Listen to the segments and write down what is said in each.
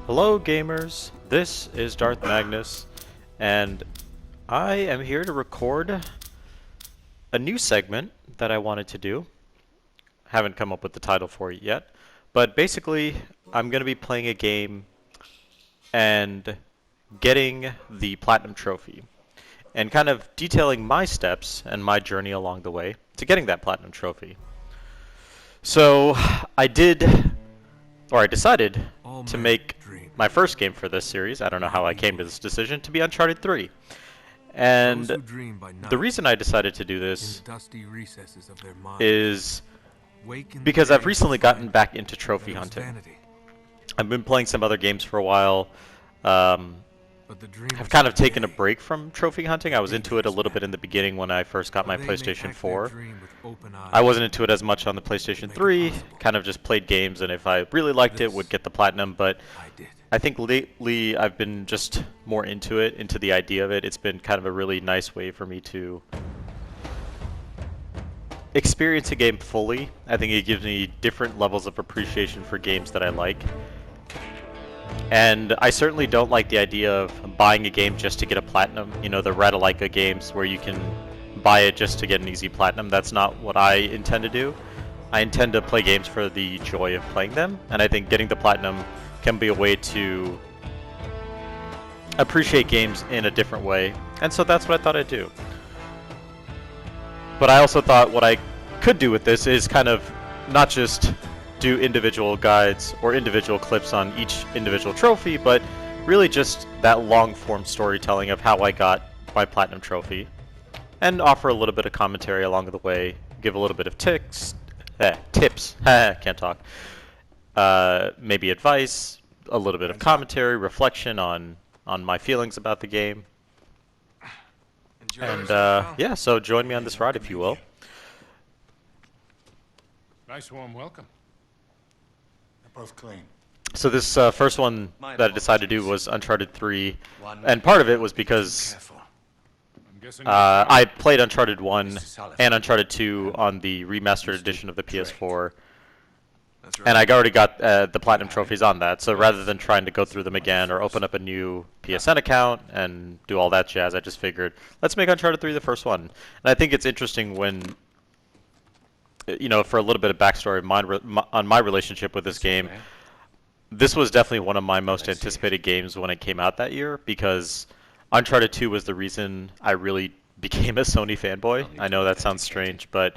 Hello gamers, this is Darth Magnus, and I am here to record a new segment that I wanted to do. Haven't come up with the title for it yet, but basically I'm going to be playing a game and getting the Platinum Trophy, and kind of detailing my steps and my journey along the way to getting that Platinum Trophy. So I decided to make my first game for this series, I don't know how I came to this decision, to be Uncharted 3. And the reason I decided to do this is because I've recently gotten back into trophy hunting. I've been playing some other games for a while. I've kind of taken a break from trophy hunting. I was into it a little bit in the beginning when I first got my PlayStation 4. I wasn't into it as much on the PlayStation 3, kind of just played games, and if I really liked it, would get the Platinum, but I think lately I've been just more into it, into the idea of it. It's been kind of a really nice way for me to experience a game fully. I think it gives me different levels of appreciation for games that I like. And I certainly don't like the idea of buying a game just to get a Platinum. You know, the Ratalaika games where you can buy it just to get an easy Platinum. That's not what I intend to do. I intend to play games for the joy of playing them, and I think getting the Platinum can be a way to appreciate games in a different way, and so that's what I thought I'd do. But I also thought what I could do with this is kind of not just do individual guides or individual clips on each individual trophy, but really just that long-form storytelling of how I got my Platinum Trophy, and offer a little bit of commentary along the way, give a little bit of tips, can't talk, maybe advice, a little bit of commentary, reflection on my feelings about the game. And yeah, so join me on this ride if you will. Nice warm welcome. They're both clean. So this first one that I decided to do was Uncharted 3, and part of it was because I played Uncharted 1 and Uncharted 2 on the remastered edition of the PS4, and I already got the Platinum trophies on that, so rather than trying to go through them again or open up a new PSN account and do all that jazz, I just figured, let's make Uncharted 3 the first one. And I think it's interesting when, you know, for a little bit of backstory on my relationship with this game, this was definitely one of my most anticipated games when it came out that year, because Uncharted 2 was the reason I really became a Sony fanboy. I know that sounds strange, but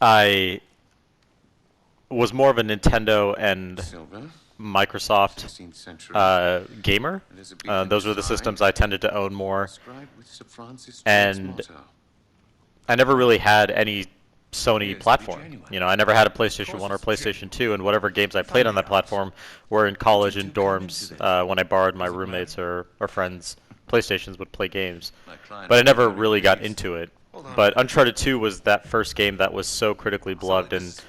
I was more of a Nintendo and Microsoft gamer. Those were the systems I tended to own more, and I never really had any Sony platform. You know, I never had a PlayStation 1 or PlayStation 2, and whatever games I played on that platform were in college in dorms when I borrowed my roommates or friends' PlayStations would play games. But I never really got into it. But Uncharted 2 was that first game that was so critically beloved, and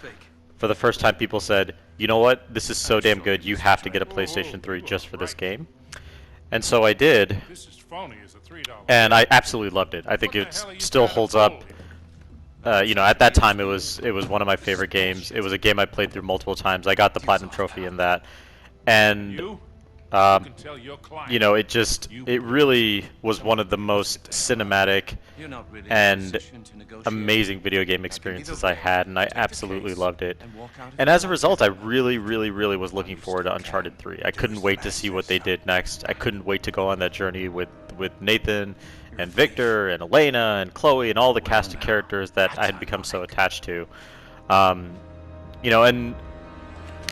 for the first time people said, you know what, this is so damn good, you have to get a PlayStation 3 just for this game. And so I did, and I absolutely loved it. I think it still holds up. You know, at that time it was one of my favorite games. It was a game I played through multiple times. I got the Platinum Trophy in that, and you know, it really was one of the most cinematic and amazing video game experiences I had, and I absolutely loved it. And as a result, I really was looking forward to Uncharted 3. I couldn't wait to see what they did next. I couldn't wait to go on that journey with Nathan and Victor and Elena and Chloe and all the cast of characters that I had become so attached to. You know, and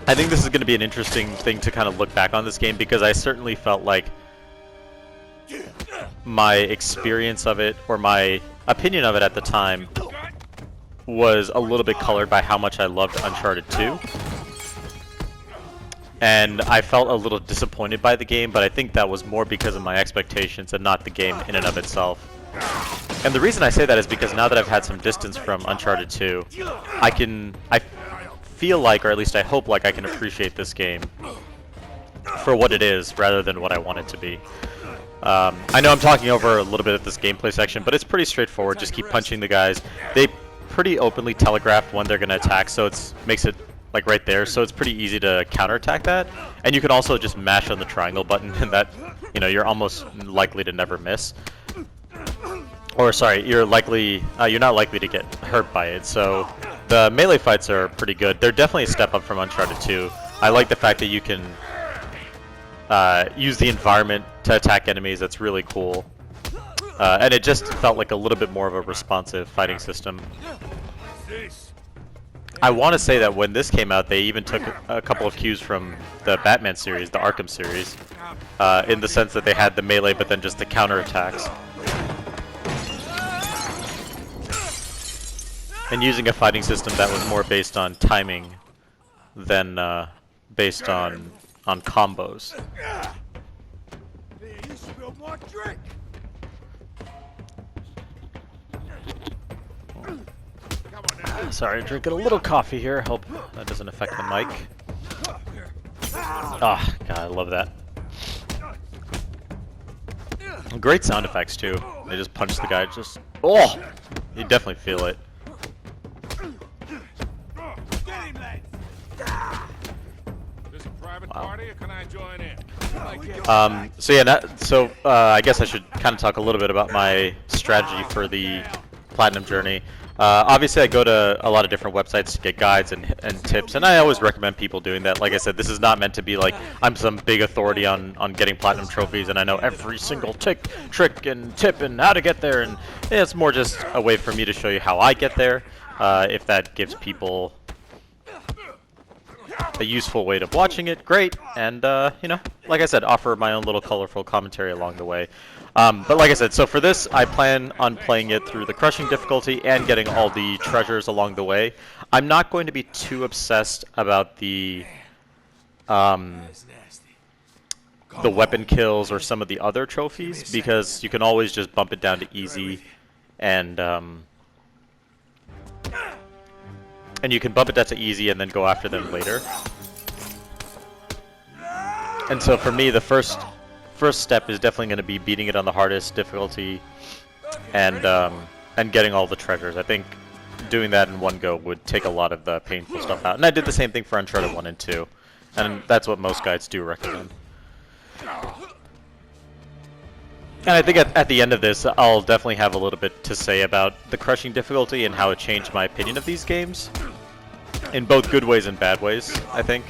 I think this is going to be an interesting thing to kind of look back on this game, because I certainly felt like my experience of it, or my opinion of it at the time, was a little bit colored by how much I loved Uncharted 2. And I felt a little disappointed by the game, but I think that was more because of my expectations and not the game in and of itself. And the reason I say that is because now that I've had some distance from Uncharted 2, I feel like, or at least I hope like, I can appreciate this game for what it is rather than what I want it to be. I know I'm talking over a little bit of this gameplay section, but it's pretty straightforward. Just keep punching the guys. They pretty openly telegraph when they're going to attack, so it makes it like right there, so it's pretty easy to counterattack that. And you can also just mash on the triangle button, and that, you know, you're almost likely to never miss. Or sorry, you're not likely to get hurt by it. So the melee fights are pretty good. They're definitely a step up from Uncharted 2. I like the fact that you can use the environment to attack enemies. That's really cool. And it just felt like a little bit more of a responsive fighting system. I want to say that when this came out, they even took a couple of cues from the Batman series, the Arkham series, in the sense that they had the melee, but then just the counterattacks. And using a fighting system that was more based on timing than based on combos. Sorry, drinking a little coffee here. Hope that doesn't affect the mic. Ah, God, I love that. Great sound effects too. They just punch the guy. Just you definitely feel it. Wow. So yeah, I guess I should kind of talk a little bit about my strategy for the Platinum journey. Obviously, I go to a lot of different websites to get guides and tips, and I always recommend people doing that. Like I said, this is not meant to be like I'm some big authority on getting Platinum trophies, and I know every single trick and tip and how to get there, and yeah, it's more just a way for me to show you how I get there, if that gives people a useful way of watching it, great, and you know, like I said, offer my own little colorful commentary along the way. But like I said, so for this, I plan on playing it through the crushing difficulty and getting all the treasures along the way. I'm not going to be too obsessed about the weapon kills or some of the other trophies, because you can always just bump it down to easy, and you can bump it down to easy and then go after them later. And so for me, the first step is definitely going to be beating it on the hardest difficulty, and getting all the treasures. I think doing that in one go would take a lot of the painful stuff out. And I did the same thing for Uncharted 1 and 2, and that's what most guides do recommend. And I think at the end of this, I'll definitely have a little bit to say about the crushing difficulty and how it changed my opinion of these games, in both good ways and bad ways, I think.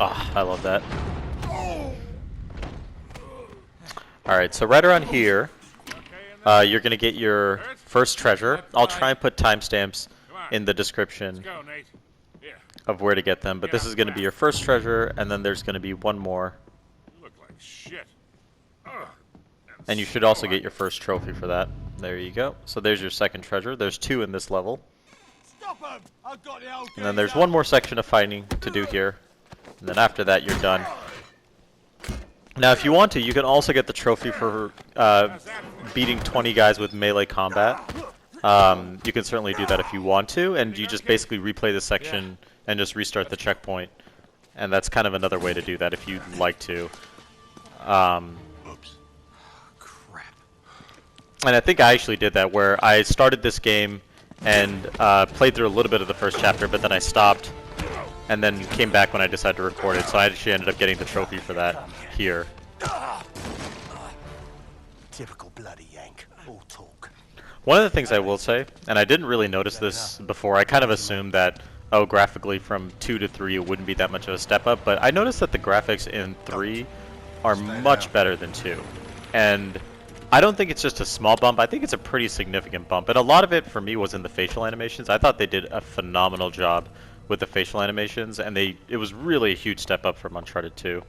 Ah, I love that. Alright, so right around here, you're going to get your first treasure. I'll try and put timestamps in the description of where to get them, but this is going to be your first treasure, and then there's going to be one more. And you should also get your first trophy for that. There you go. So there's your second treasure. There's 2 in this level. And then there's one more section of fighting to do here. And then after that, you're done. Now, if you want to, you can also get the trophy for beating 20 guys with melee combat. You can certainly do that if you want to, and you just basically replay the section and just restart the checkpoint. And that's kind of another way to do that if you'd like to. And I think I actually did that, where I started this game and played through a little bit of the first chapter, but then I stopped, and then came back when I decided to record it. So I actually ended up getting the trophy for that here. Typical bloody Yank. All talk. One of the things I will say, and I didn't really notice this before, I kind of assumed that, oh, graphically from 2 to 3 it wouldn't be that much of a step up, but I noticed that the graphics in 3 are much better than 2. And I don't think it's just a small bump, I think it's a pretty significant bump. And a lot of it for me was in the facial animations. I thought they did a phenomenal job with the facial animations, and it was really a huge step up from Uncharted 2.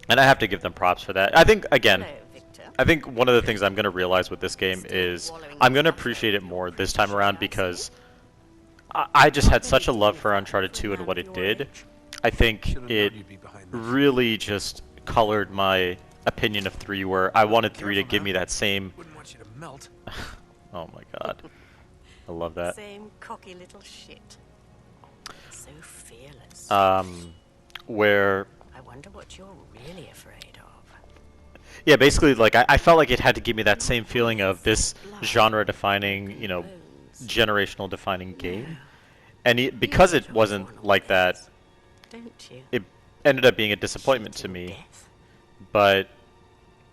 And I have to give them props for that. I think, again, I think one of the things I'm going to realize with this game is I'm going to appreciate it more this time around, because I just had such a love for Uncharted 2 and what it did. I think it really just colored my opinion of 3, where I wanted 3 to give me that same... Oh my god. I love that. Same cocky little shit. So fearless. Where... I wonder what you're really afraid of. Yeah, basically, like I felt like it had to give me that same feeling of this genre-defining, generational defining game, and because it wasn't like that, Don't you? it ended up being a disappointment to me. Death But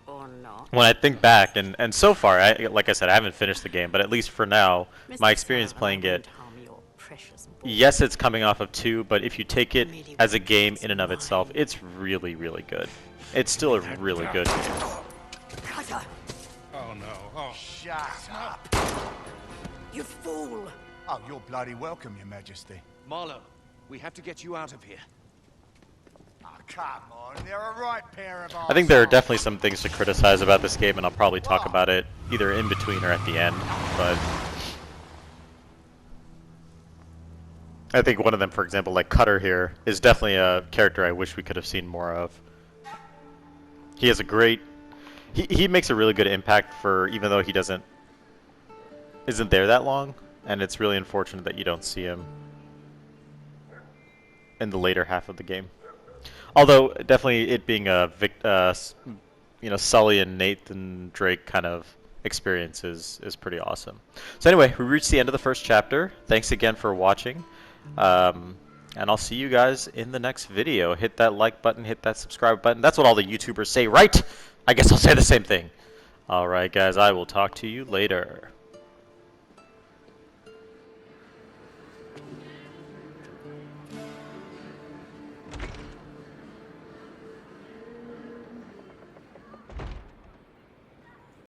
or not? when I think back, and so far, like I said, I haven't finished the game, but at least for now, my Mr. experience Sullivan, playing I it, won't harm your precious boy. yes, it's coming off of 2, but if you take it as a game in and of itself, it's really, really good. It's still a really good game. Cutter, Oh no. Oh. Shut up! you fool! Oh, you're bloody welcome, Your Majesty. Marlowe, we have to get you out of here. Oh, come on. They're a right pair of I think there are arseholes. definitely some things to criticize about this game, and I'll probably talk about it either in between or at the end, but I think one of them, for example, like Cutter here, is definitely a character I wish we could have seen more of. He has a great... He makes a really good impact for, even though he isn't there that long, and it's really unfortunate that you don't see him in the later half of the game. Although, definitely it being a Sully and Nathan Drake kind of experience is pretty awesome. So anyway, we reached the end of the first chapter. Thanks again for watching. And I'll see you guys in the next video. Hit that like button, hit that subscribe button. That's what all the YouTubers say, right? I guess I'll say the same thing. Alright guys, I will talk to you later.